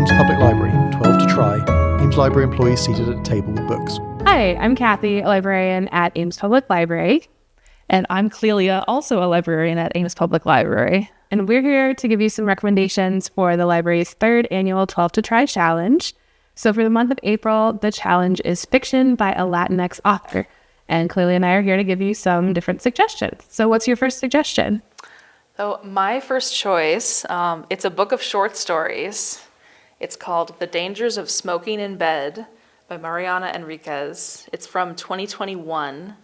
Ames Public Library, 12 to try. Ames Library employees seated at a table with books. Hi, I'm Cathy, a librarian at Ames Public Library. And I'm Clelia, also a librarian at Ames Public Library. And we're here to give you some recommendations for the library's third annual 12 to Try challenge. So for the month of April, the challenge is fiction by a Latinx author. And Clelia and I are here to give you some different suggestions. So what's your first suggestion? So my first choice, it's a book of short stories. It's called The Dangers of Smoking in Bed by Mariana Enriquez. It's from 2021.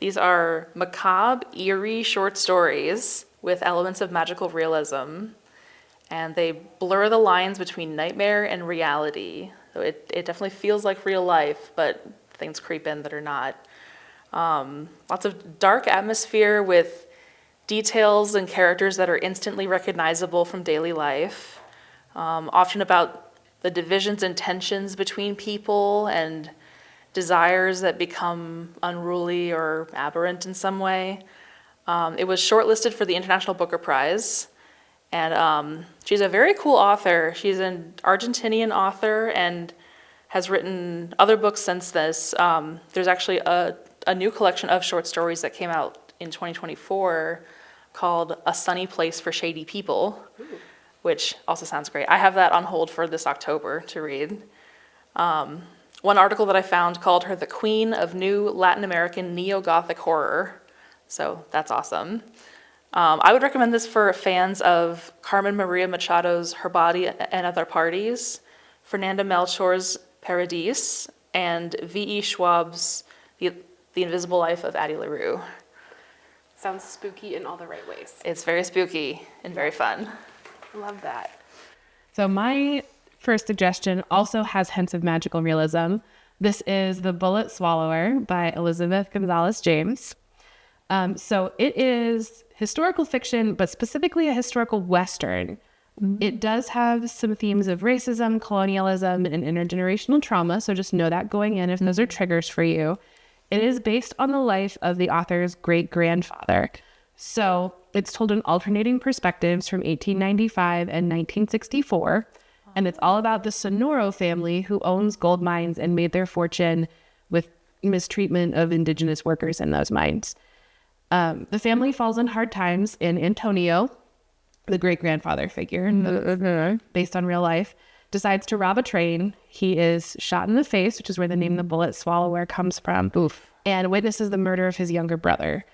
These are macabre, eerie short stories with elements of magical realism, and they blur the lines between nightmare and reality. So it definitely feels like real life, but things creep in that are not. Lots of dark atmosphere with details and characters that are instantly recognizable from daily life, often about the divisions and tensions between people and desires that become unruly or aberrant in some way. It was shortlisted for the International Booker Prize, and she's a very cool author. She's an Argentinian author and has written other books since this. There's actually a new collection of short stories that came out in 2024 called A Sunny Place for Shady People, which also sounds great. I have that on hold for this October to read. One article that I found called her the queen of new Latin American neo-Gothic horror. So that's awesome. I would recommend this for fans of Carmen Maria Machado's Her Body and Other Parties, Fernanda Melchor's Paradise, and V.E. Schwab's The Invisible Life of Addie LaRue. Sounds spooky in all the right ways. It's very spooky and very fun. Love that. So my first suggestion also has hints of magical realism. This is The Bullet Swallower by Elizabeth Gonzalez James. So it is historical fiction, but specifically a historical Western. Mm-hmm. It does have some themes of racism, colonialism, and intergenerational trauma, so just know that going in if those are triggers for you. It is based on the life of the author's great-grandfather. So it's told in alternating perspectives from 1895 and 1964. And it's all about the Sonoro family who owns gold mines and made their fortune with mistreatment of indigenous workers in those mines. The family falls in hard times, and Antonio, the great-grandfather figure, based on real life, decides to rob a train. He is shot in the face, which is where the name The Bullet Swallower comes from. Oof. And witnesses the murder of his younger brother.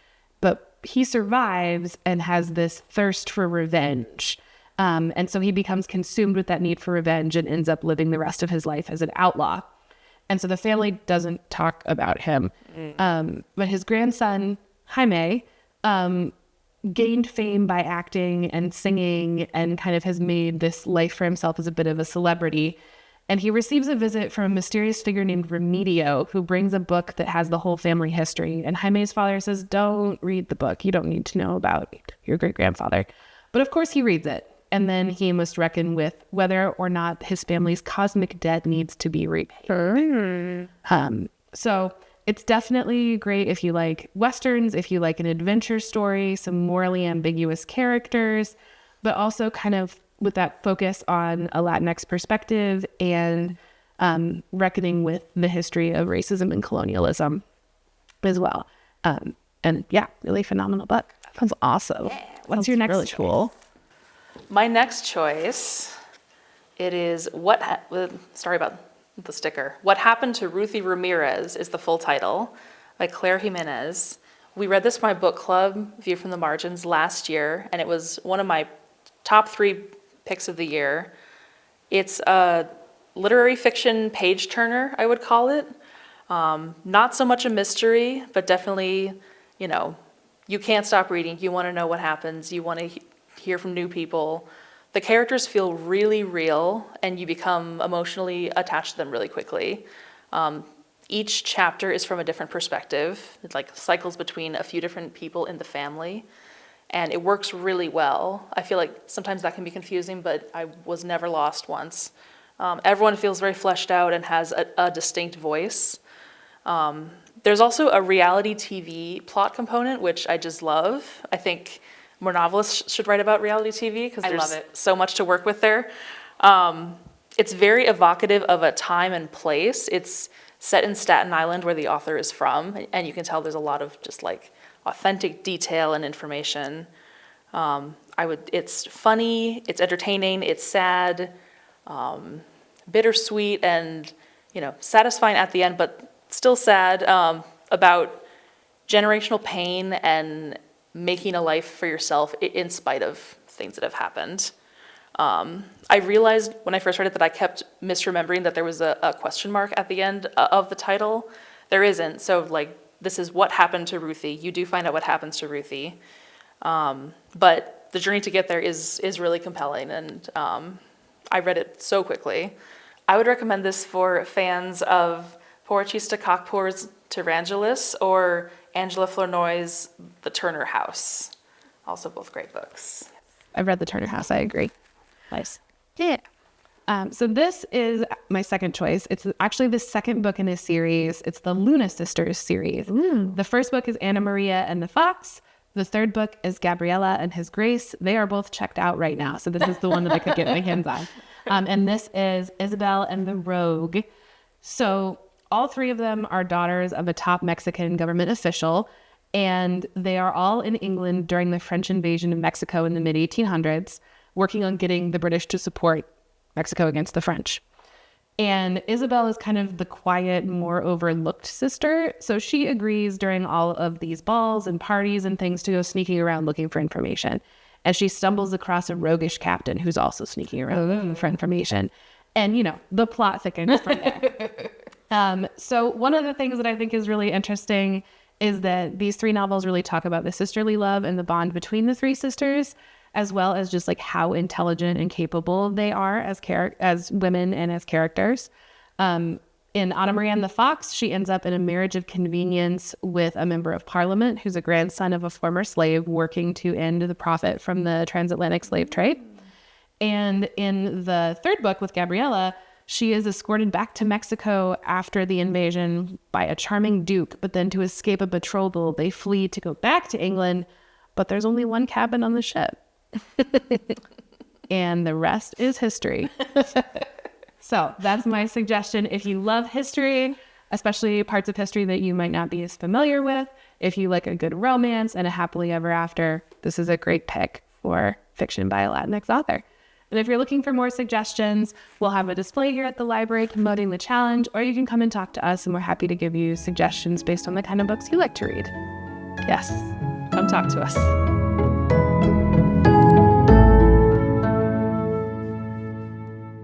But he survives and has this thirst for revenge. And so he becomes consumed with that need for revenge and ends up living the rest of his life as an outlaw. And so the family doesn't talk about him. But his grandson, Jaime, gained fame by acting and singing and kind of has made this life for himself as a bit of a celebrity. And he receives a visit from a mysterious figure named Remedio, who brings a book that has the whole family history. And Jaime's father says, don't read the book. You don't need to know about your great-grandfather. But of course he reads it. And then he must reckon with whether or not his family's cosmic debt needs to be repaid. So it's definitely great if you like Westerns, if you like an adventure story, some morally ambiguous characters, but also kind of with that focus on a Latinx perspective and reckoning with the history of racism and colonialism as well. And yeah, really phenomenal book. That sounds awesome. Yeah, what's your next really cool? My next choice, it is sorry about the sticker. What Happened to Ruthy Ramirez is the full title, by Claire Jiménez. We read this for my book club, View from the Margins, last year, and it was one of my top 3 picks of the year. It's a literary fiction page turner, I would call it. Not so much a mystery, but definitely, you can't stop reading. You want to know what happens. You want to hear from new people. The characters feel really real, and you become emotionally attached to them really quickly. Each chapter is from a different perspective. It cycles between a few different people in the family, and it works really well. I feel like sometimes that can be confusing, but I was never lost once. Everyone feels very fleshed out and has a distinct voice. There's also a reality TV plot component, which I just love. I think more novelists should write about reality TV because there's so much to work with there. It's very evocative of a time and place. It's set in Staten Island, where the author is from, and you can tell there's a lot of just like authentic detail and information. It's funny, it's entertaining, it's sad, bittersweet, and satisfying at the end, but still sad, about generational pain and making a life for yourself in spite of things that have happened. I realized when I first read it that I kept misremembering that there was a question mark at the end of the title. There isn't. So this is what happened to Ruthy. You do find out what happens to Ruthy. But the journey to get there is really compelling, and I read it so quickly. I would recommend this for fans of Porachista Cockpour's Tyrangelus or Angela Flournoy's The Turner House. Also both great books. I've read The Turner House. I agree. Nice. Yeah. So this is my second choice. It's actually the second book in a series. It's the Luna Sisters series. The first book is Anna Maria and the Fox. The third book is Gabriella and His Grace. They are both checked out right now. So this is the one that I could get my hands on. And this is Isabel and the Rogue. So all three of them are daughters of a top Mexican government official, and they are all in England during the French invasion of Mexico in the mid-1800s, working on getting the British to support Mexico against the French. And Isabel is kind of the quiet, more overlooked sister, so she agrees during all of these balls and parties and things to go sneaking around looking for information. And she stumbles across a roguish captain who's also sneaking around looking for information. And, the plot thickens from there. So one of the things that I think is really interesting is that these three novels really talk about the sisterly love and the bond between the three sisters, as well as just how intelligent and capable they are as women and as characters. In Anna Maria and the Fox, she ends up in a marriage of convenience with a member of parliament who's a grandson of a former slave working to end the profit from the transatlantic slave trade. And in the third book with Gabriella, she is escorted back to Mexico after the invasion by a charming duke, but then to escape a betrothal, they flee to go back to England, but there's only one cabin on the ship. And the rest is history. So that's my suggestion. If you love history, especially parts of history that you might not be as familiar with, if you like a good romance and a happily ever after, this is a great pick for fiction by a Latinx author. And if you're looking for more suggestions, we'll have a display here at the library promoting the challenge, or you can come and talk to us, and we're happy to give you suggestions based on the kind of books you like to read. Yes, come talk to us.